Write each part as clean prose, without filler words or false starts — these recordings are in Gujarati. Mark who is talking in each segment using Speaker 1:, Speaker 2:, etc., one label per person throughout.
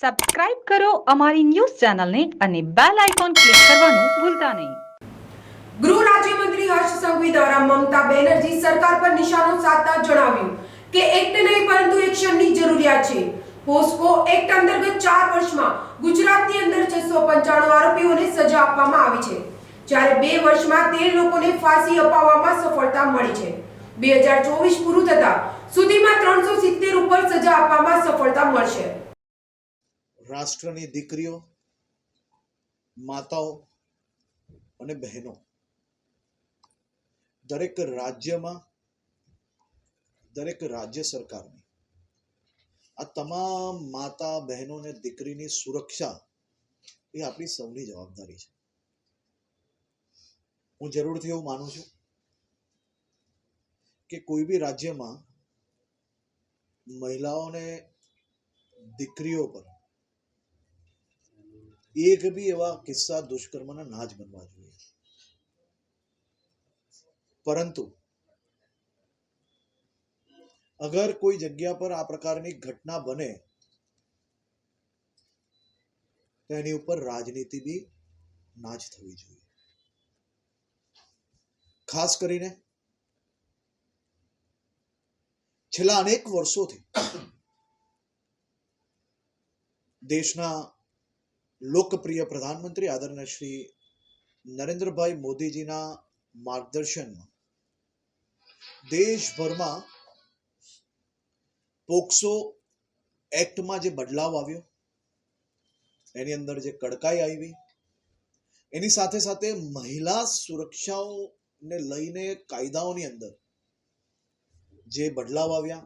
Speaker 1: સબસ્ક્રાઇબ કરો અમારી ન્યૂઝ ચેનલને અને બેલ આઇકોન ક્લિક કરવાનું ભૂલતા નહીં.
Speaker 2: ગૃહ રાજ્યમંત્રી હર્ષ સંઘવી દ્વારા મમતા બેનર્જી સરકાર પર નિશાનો સાધતા જણાવ્યું કે એક્ટ નહીં પરંતુ એક્શનની જરૂરિયાત છે. પોસ્કો એક્ટ અંતર્ગત 4 વર્ષમાં ગુજરાતની અંદર 695 આરોપીઓને સજા આપવામાં આવી છે, જ્યારે 2 વર્ષમાં 13 લોકોને ફાંસી અપાવવામાં સફળતા મળી છે. 2024 પૂરું થતા સુધીમાં 370 ઉપર સજા આપવામાં સફળતા મળશે.
Speaker 3: રાષ્ટ્રની દીકરીઓ, માતાઓ અને બહેનો દરેક રાજ્યમાં, દરેક રાજ્ય સરકારની આ તમામ માતા બહેનો અને દીકરીની સુરક્ષા એ આપણી સૌની જવાબદારી છે. હું જરૂરથી એવું માનું છું કે કોઈ બી રાજ્યમાં મહિલાઓને, દીકરીઓ પર એક બી એવા કિસ્સા દુષ્કર્મના ના જ બનવા જોઈએ. પરંતુ અગર કોઈ જગ્યા પર આ પ્રકારની ઘટના બને તો એની ઉપર રાજનીતિ બી ના જ થવી જોઈએ. ખાસ કરીને છેલ્લા અનેક વર્ષોથી દેશના લોકપ્રિય પ્રધાનમંત્રી આદરણીય શ્રી નરેન્દ્રભાઈ મોદીજીના માર્ગદર્શનમાં દેશભરમાં પોક્સો એક્ટમાં જે બદલાવ આવ્યો, એની અંદર જે કડકાઈ આવી, એની સાથે સાથે મહિલા સુરક્ષાઓને લઈને કાયદાઓની અંદર જે બદલાવ આવ્યા,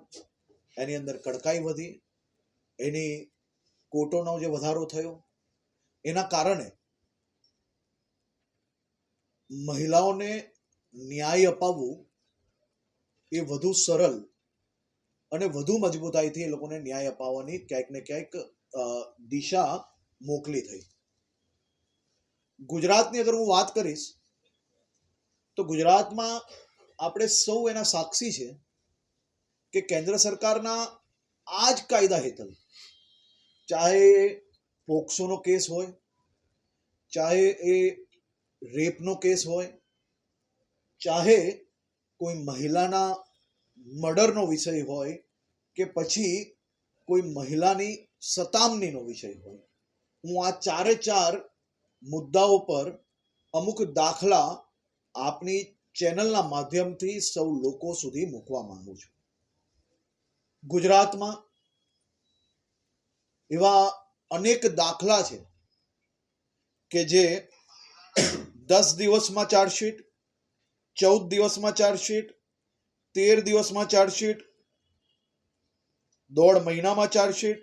Speaker 3: એની અંદર કડકાઈ વધી, એની કોર્ટોનો જે વધારો થયો, એના કારણે મહિલાઓને ન્યાય અપાવવું એ વધુ સરળ અને વધુ મજબૂતાઈથી એ લોકોને ન્યાય અપાવવાની ક્યાંક ને ક્યાંક દિશા મોકલી થઈ. ગુજરાતની અગર હું વાત કરીશ તો ગુજરાતમાં આપણે સૌ એના સાક્ષી છે કે કેન્દ્ર સરકારના આ જ કાયદા હેઠળ, ચાહે પોક્સોનો કેસ હોય, ચાહે એ રેપનો કેસ હોય, ચાહે કોઈ મહિલાના મર્ડરનો વિષય હોય કે પછી કોઈ મહિલાની સતામણીનો વિષય હોય, હું આ ચારે ચાર મુદ્દાઓ પર અમુક દાખલા આપની ચેનલના માધ્યમથી સૌ લોકો સુધી મૂકવા માંગુ છું. ગુજરાતમાં એવા અનેક દાખલા છે કે જે 10 દિવસમાં ચાર્જશીટ, 14 દિવસમાં ચાર્જશીટ, 13 દિવસમાં ચાર્જશીટ, 1.5 મહિનામાં ચાર્જશીટ,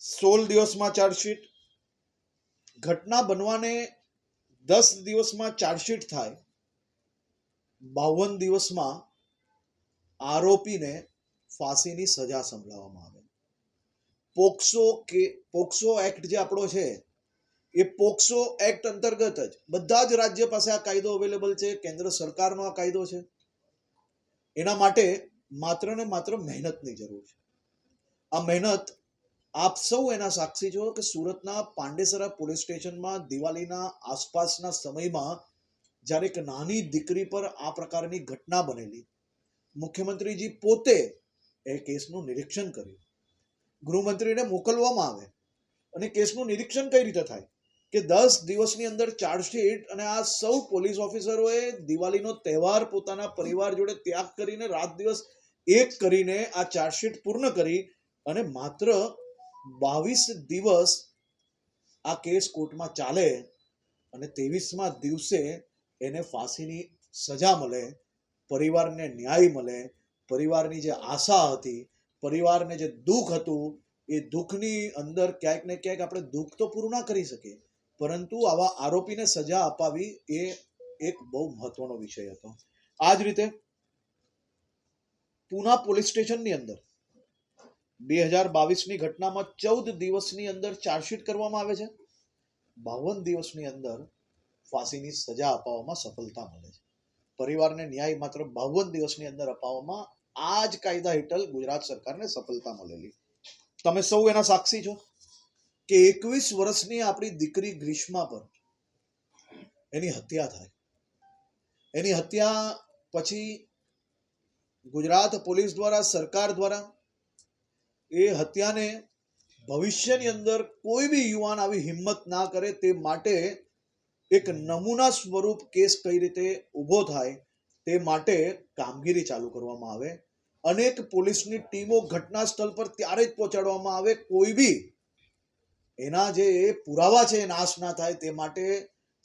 Speaker 3: 16 દિવસમાં ચાર્જશીટ. ઘટના બનવાને 10 દિવસમાં ચાર્જશીટ થાય, 52 દિવસમાં આરોપીને ફાંસીની સજા સંભળાવવામાં આવે. પોક્સો એક્ટ જે આપણો છે એ પોક્સો એક્ટ અંતર્ગત જ બધા જ રાજ્ય પાસે આ કાયદો અવેલેબલ છે. કેન્દ્ર સરકારનો આ કાયદો છે. એના માટે માત્ર ને માત્ર મહેનતની જરૂર છે. આ મહેનત આપ સૌ એના સાક્ષી છો કે સુરતના પાંડેસરા પોલીસ સ્ટેશનમાં દિવાળીના આસપાસના સમયમાં જ્યારે એક નાની દીકરી પર આ પ્રકારની ઘટના બનેલી, મુખ્યમંત્રીજી પોતે એ કેસનું નિરીક્ષણ કર્યું, ગૃહમંત્રીને મોકલવામાં આવે અને કેસનું નિરીક્ષણ કઈ રીતે થાય કે 10 દિવસની અંદર ચાર્જશીટ, અને આ સૌ પોલીસ ઓફિસરોએ દિવાળીનો તહેવાર પોતાના પરિવાર જોડે ત્યાગ કરીને રાત દિવસ એક કરીને આ ચાર્જશીટ પૂર્ણ કરી અને માત્ર 22 દિવસ આ કેસ કોર્ટમાં ચાલે અને 23મા દિવસે એને ફાંસીની સજા મળે, પરિવારને ન્યાય મળે. પરિવારની જે આશા હતી, પરિવારને જે દુઃખ હતું, એ દુઃખની અંદર ક્યાંક ને ક્યાંક આપણે દુઃખ તો પૂરું ના કરી શકીએ, પરંતુ આવા આરોપીને સજા અપાવી એ એક બહુ મહત્વનો વિષય હતો. આ જ રીતે પૂના પોલીસ સ્ટેશનની અંદર 2022ની ઘટનામાં 14 દિવસની અંદર ચાર્જશીટ કરવામાં આવે છે, 52 દિવસની અંદર ફાંસીની સજા અપાવવામાં સફળતા મળે છે. પરિવારને ન્યાય માત્ર 52 દિવસની અંદર અપાવવામાં આ જ કાયદા હેઠળ ગુજરાત સરકારને સફળતા મળેલી. તમે સૌ એના સાક્ષી છો. કે 21 વર્ષની આપણી દીકરી ગ્રીષ્મા પર એની હત્યા થાય. એની હત્યા પછી ગુજરાત પોલીસ દ્વારા, સરકાર દ્વારા એ હત્યાને ભવિષ્યની અંદર કોઈ બી યુવાન આવી હિંમત ના કરે તે માટે એક નમૂના સ્વરૂપ કેસ કઈ રીતે ઊભો થાય તે માટે કામગીરી ચાલુ કરવામાં આવે. અનેક પોલીસની ટીમો ઘટના સ્થળ પર ત્યારે જ પહોંચાડવામાં આવે, કોઈ બી એના જે પુરાવા છે એ નાશ ના થાય તે માટે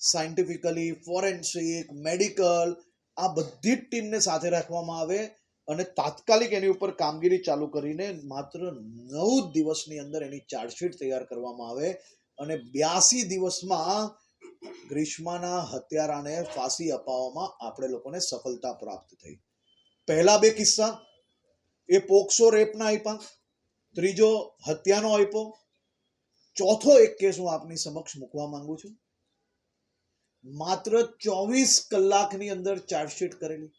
Speaker 3: સાયન્ટિફિકલી, ફોરેન્સિક, મેડિકલ આ બધી જ ટીમને સાથે રાખવામાં આવે અને તાત્કાલિક એની ઉપર કામગીરી ચાલુ કરીને માત્ર 9 દિવસની અંદર એની ચાર્જશીટ તૈયાર કરવામાં આવે અને 82 દિવસમાં ગ્રીષ્માના હત્યારાને ફાંસી અપાવવામાં આપણે લોકોને સફળતા પ્રાપ્ત થઈ. પહેલા 2 કિસ્સા એ પોક્સો રેપના આપ્યા, ત્રીજો હત્યાનો આપ્યો, ચોથો એક કેસ હું આપની સમક્ષ મૂકવા માંગુ છું. માત્ર 24 કલાકની અંદર ચાર્જશીટ કરેલી.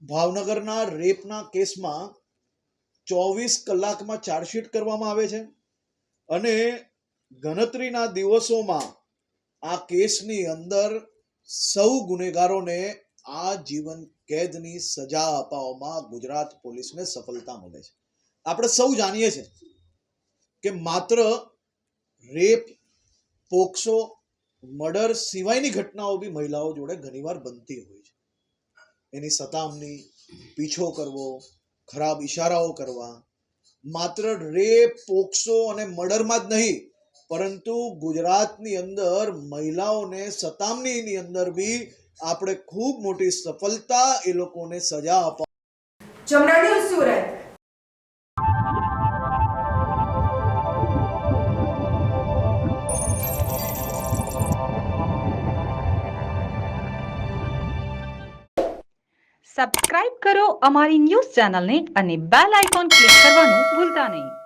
Speaker 3: ભાવનગરના રેપના કેસમાં 24 કલાકમાં ચાર્જશીટ કરવામાં આવે છે અને ગણતરીના દિવસોમાં આ કેસની અંદર સૌ ગુનેગારોને આજીવન કેદની સજા અપાવવામાં ગુજરાત પોલીસને સફળતા મળે છે. આપણે સૌ જાણીએ છીએ કે માત્ર રેપ, પોક્સો, મર્ડર સિવાયની ઘટનાઓ બી મહિલાઓ જોડે ઘણીવાર બનતી હોય છે. એની સતામણી, પીછો કરવો, ખરાબ ઈશારાઓ કરવા. માત્ર રેપ, પોક્સો અને મર્ડરમાં જ નહીં, પરંતુ ગુજરાતની અંદર મહિલાઓને સતામણીની અંદર બી આપણે ખૂબ મોટી સફળતા એ લોકોને સજા આપવા.
Speaker 2: જમના ન્યૂઝ સુરત.
Speaker 1: સબસ્ક્રાઇબ કરો અમારી ન્યૂઝ ચેનલને અને બેલ આઇકોન ક્લિક કરવાનું ભૂલતા નહીં.